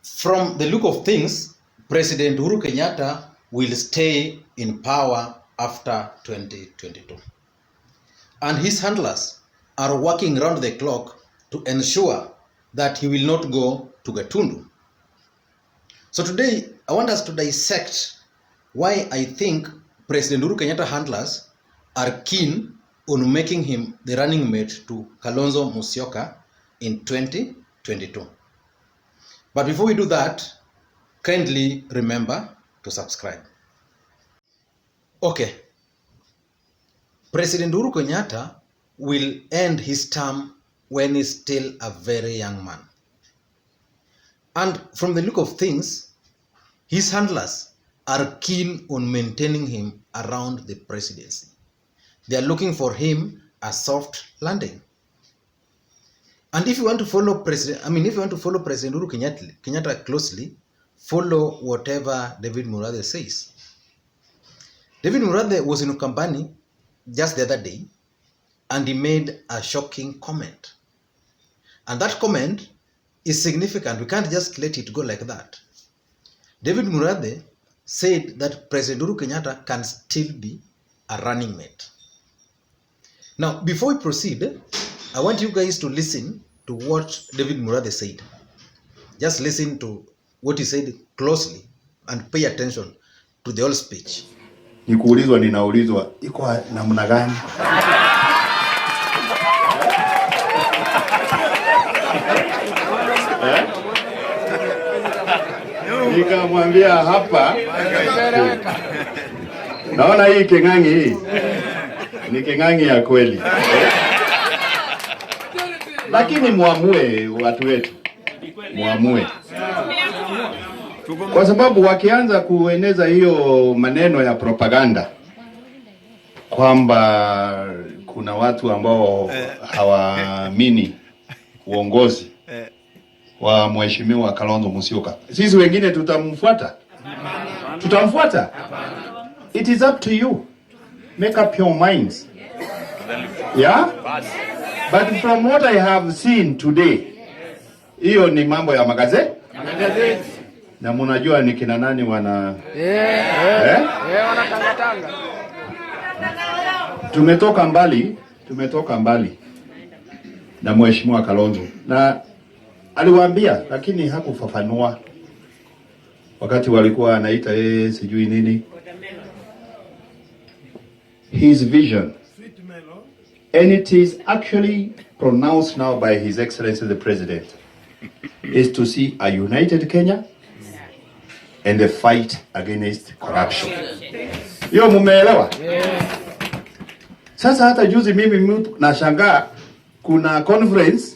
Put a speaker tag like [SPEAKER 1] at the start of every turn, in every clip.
[SPEAKER 1] from the look of things, President Uhuru Kenyatta will stay in power after 2022. And his handlers are working around the clock to ensure that he will not go to Gatundu. So today, I want us to dissect why I think President Uhuru Kenyatta handlers are keen on making him the running mate to Kalonzo Musyoka in 2022. But before we do that, kindly remember to subscribe. Okay. President Uhuru Kenyatta will end his term when he's still a very young man. And from the look of things, his handlers are keen on maintaining him around the presidency. They are looking for him a soft landing. And if you want to follow President Uhuru Kenyatta closely, follow whatever David Murathe says. David Murathe was in Ukambani just the other day, and he made a shocking comment. And that comment is significant. We can't just let it go like that. David Murathe said that President Uhuru Kenyatta can still be a running mate. Now, before we proceed, I want you guys to listen to what David Murathe said. Just listen to what he said closely and pay attention to the whole speech.
[SPEAKER 2] Nikuulizwa ninaulizwa iko namna gani? Nikamwambia hapa. Naona hii keng'ang'i hii. Ni keng'ang'i ya kweli. Lakini muamue watu wetu. Muamue. Kwa sababu wakianza kueneza hiyo maneno ya propaganda kwamba kuna watu ambao hawaamini uongozi wa mheshimiwa Kalonzo Musyoka, sisi wengine tutamfuata? Tutamfuata? It is up to you. Make up your minds. Yeah? But from what I have seen today, hiyo ni mambo ya magazeti. Na mnajua ni kina nani wana wanatangatanga. Tumetoka mbali na mheshimiwa Kalonzo, na aliwaambia lakini hakufafanua wakati walikuwa anaita sijui nini. His vision, and it is actually pronounced now by His Excellency the President, is to see a united Kenya and the fight against corruption. Hiyo mumeelewa? Sasa hata juzi mimi nashangaa kuna conference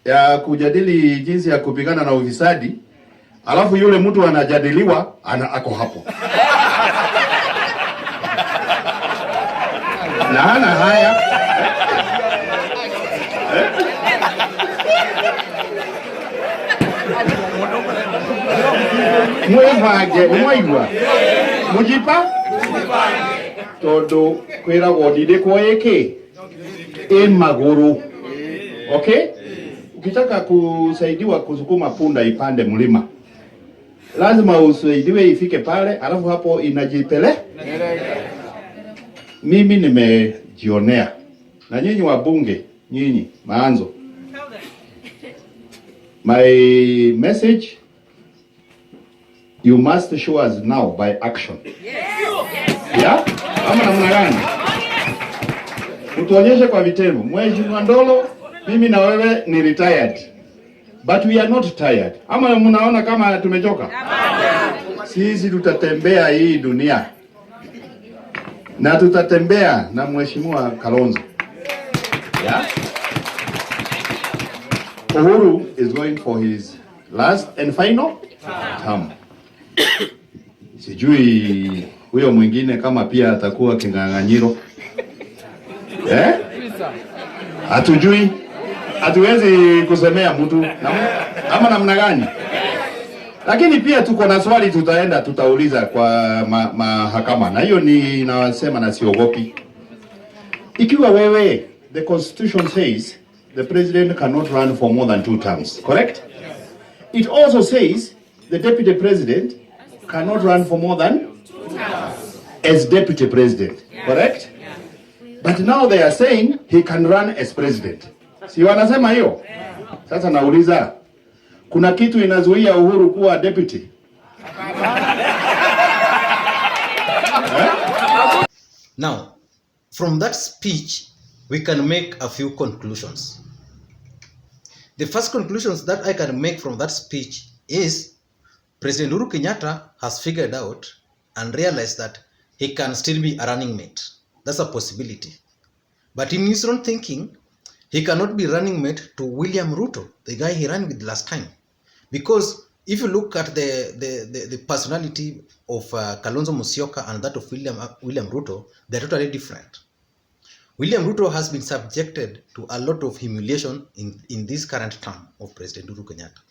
[SPEAKER 2] ya kujadili jinsi ya kupigana na ufisadi, alafu yule mtu anajadiliwa ako hapo. Na hana haya. Mwevage, umwaigwa. Mujipa? Todo kwera wodide kwa eke. Maguru. Okay? Ukitaka kusaidiwa kusukuma punda ipande mlima, lazima usaidiwe ifike pale, alafu hapo inajipele. Mimi nimejionea. Na nyinyi wabunge, nyinyi maanzo. My message, you must show us now by action. Yeah? Ama namna gani? Utuonyeshe kwa vitendo. Mheshimiwa Ndolo, mimi na wewe ni retired. But we are not tired. Ama mnaona kama tumechoka? Sisi tutatembea hii dunia. Na tutatembea na mheshimiwa Kalonzo. Yeah? Uhuru is going for his last and final term. Sijui huyo mwingine kama pia atakuwa kinganganyiro. Hatujui. Hatuwezi kusemea mtu ama namna gani. Lakini pia tuko na swali tutauliza kwa mahakama. Na hiyo ni nawasema na siogopi. Ikiwa wewe, the constitution says the president cannot run for more than 2 terms, correct? It also says the deputy president cannot run for more than as deputy president, correct? But now they are saying he can run as president. Si wanasema hiyo? Sasa nauliza, kuna kitu inazuia Uhuru kuwa deputy?
[SPEAKER 1] Now, from that speech, we can make a few conclusions. The first conclusions that I can make from that speech is President Uhuru Kenyatta has figured out and realized that he can still be a running mate. That's a possibility. But in his own thinking, he cannot be running mate to William Ruto, the guy he ran with last time. Because if you look at the personality of Kalonzo Musyoka and that of William Ruto, they're totally different. William Ruto has been subjected to a lot of humiliation in this current term of President Uhuru Kenyatta.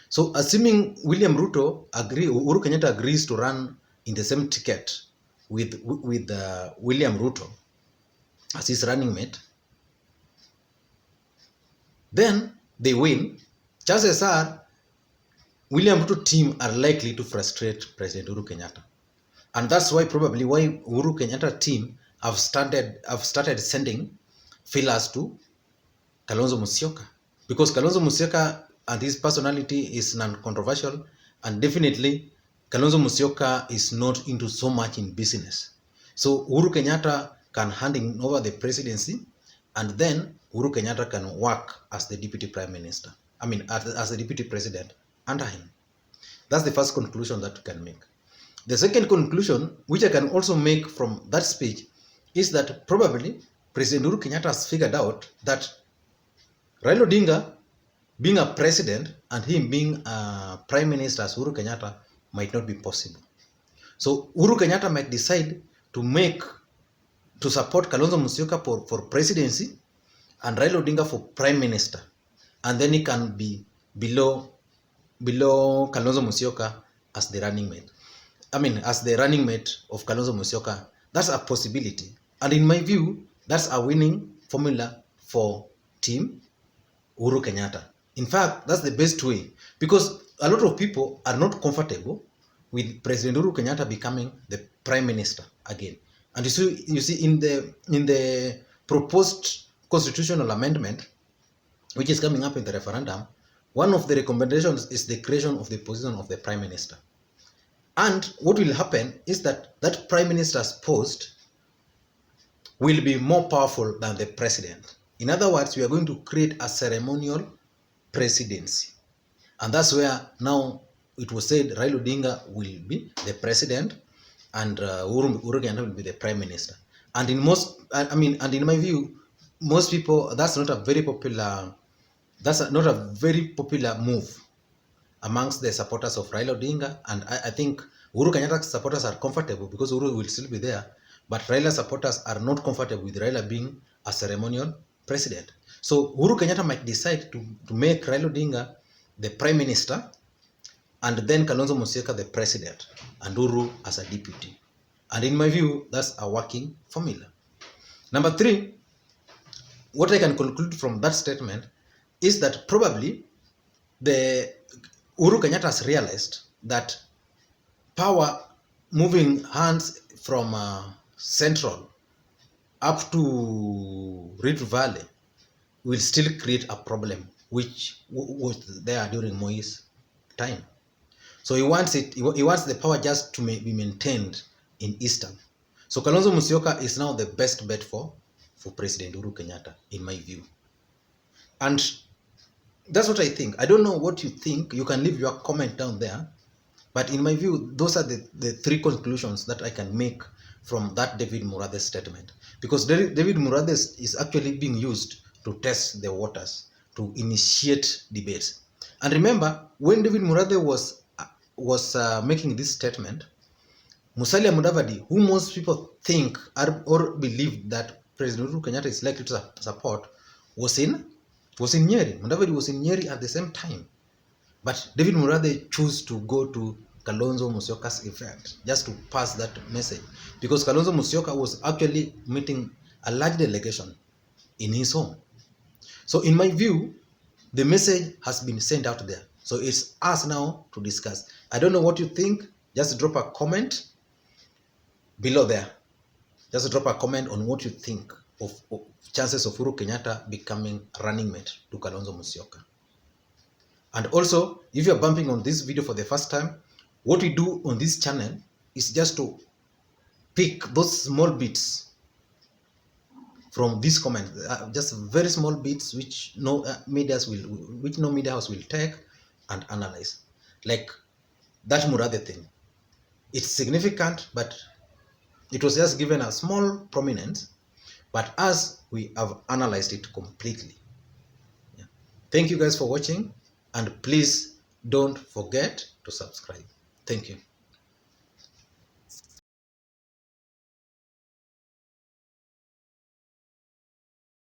[SPEAKER 1] So assuming Uhuru Kenyatta agrees to run in the same ticket with William Ruto as his running mate, then they win. Chances are William Ruto team are likely to frustrate President Uhuru Kenyatta. And that's why Uhuru Kenyatta team have started sending feelers to Kalonzo Musyoka. Because Kalonzo Musyoka and his personality is non-controversial, and definitely Kalonzo Musyoka is not into so much in business. So Uhuru Kenyatta can hand over the presidency, and then Uhuru Kenyatta can work as the deputy prime minister. As the deputy president under him. That's the first conclusion that we can make. The second conclusion, which I can also make from that speech, is that probably President Uhuru Kenyatta has figured out that Raila Odinga being a president and him being a prime minister as Uhuru Kenyatta might not be possible. So Uhuru Kenyatta might decide to support Kalonzo Musyoka for presidency and Raila Odinga for prime minister. And then he can be below Kalonzo Musyoka as the running mate. As the running mate of Kalonzo Musyoka. That's a possibility. And in my view, that's a winning formula for Team Uhuru Kenyatta. In fact, that's the best way, because a lot of people are not comfortable with President Uhuru Kenyatta becoming the prime minister again. And you see in the proposed constitutional amendment, which is coming up in the referendum, one of the recommendations is the creation of the position of the prime minister. And what will happen is that prime minister's post will be more powerful than the president. In other words, we are going to create a ceremonial presidency. And that's where now it was said Raila Odinga will be the president and Uhuru Kenyatta will be the prime minister. And in my view, most people, that's not a very popular move amongst the supporters of Raila Odinga. And I think Uhuru Kenyatta's supporters are comfortable because Uhuru will still be there. But Raila supporters are not comfortable with Raila being a ceremonial president. So Uhuru Kenyatta might decide to make Raila Odinga the prime minister and then Kalonzo Musyoka the president and Uhuru as a deputy. And in my view, that's a working formula. Number 3, what I can conclude from that statement is that probably the Uhuru Kenyatta has realized that power moving hands from central up to Rift Valley will still create a problem which was there during Moi's time. So he wants the power just to be maintained in Eastern. So Kalonzo Musyoka is now the best bet for President Uhuru Kenyatta, in my view. And that's what I think. I don't know what you think. You can leave your comment down there. But in my view, those are the 3 conclusions that I can make from that David Murathe statement. Because David Murathe is actually being used to test the waters, to initiate debates. And remember, when David Murathe was making this statement, Musalia Mudavadi, who most people think or believe that President Uhuru Kenyatta is likely to support, was in Nyeri. Mudavadi was in Nyeri at the same time. But David Murathe chose to go to Kalonzo Musyoka's event just to pass that message. Because Kalonzo Musyoka was actually meeting a large delegation in his home. So in my view, the message has been sent out there. So it's us now to discuss. I don't know what you think. Just drop a comment below there. Just drop a comment on what you think of chances of Uhuru Kenyatta becoming running mate to Kalonzo Musyoka. And also, if you're bumping on this video for the first time, what we do on this channel is just to pick those small bits from these comments, just very small bits which no media house will take and analyze. Like that Murathe thing. It's significant, but it was just given a small prominence, but as we have analyzed it completely. Yeah. Thank you guys for watching, and please don't forget to subscribe. Thank you.